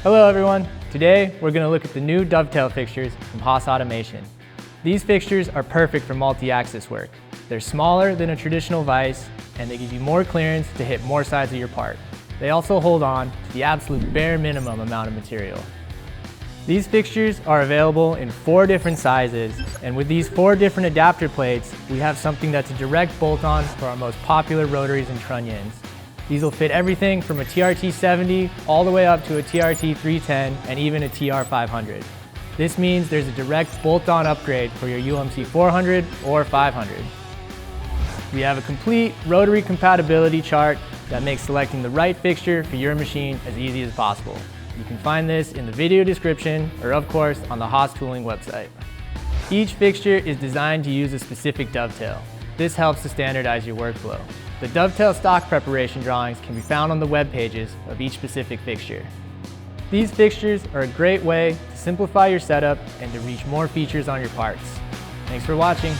Hello everyone. Today we're going to look at the new Dovetail fixtures from Haas Automation. These fixtures are perfect for multi-axis work. They're smaller than a traditional vise and they give you more clearance to hit more sides of your part. They also hold on to the absolute bare minimum amount of material. These fixtures are available in 4 different sizes, and with these 4 different adapter plates, we have something that's a direct bolt-on for our most popular rotaries and trunnions. These will fit everything from a TRT 70 all the way up to a TRT 310 and even a TR 500. This means there's a direct bolt-on upgrade for your UMC 400 or 500. We have a complete rotary compatibility chart that makes selecting the right fixture for your machine as easy as possible. You can find this in the video description or of course on the Haas Tooling website. Each fixture is designed to use a specific dovetail. This helps to standardize your workflow. The dovetail stock preparation drawings can be found on the web pages of each specific fixture. These fixtures are a great way to simplify your setup and to reach more features on your parts. Thanks for watching.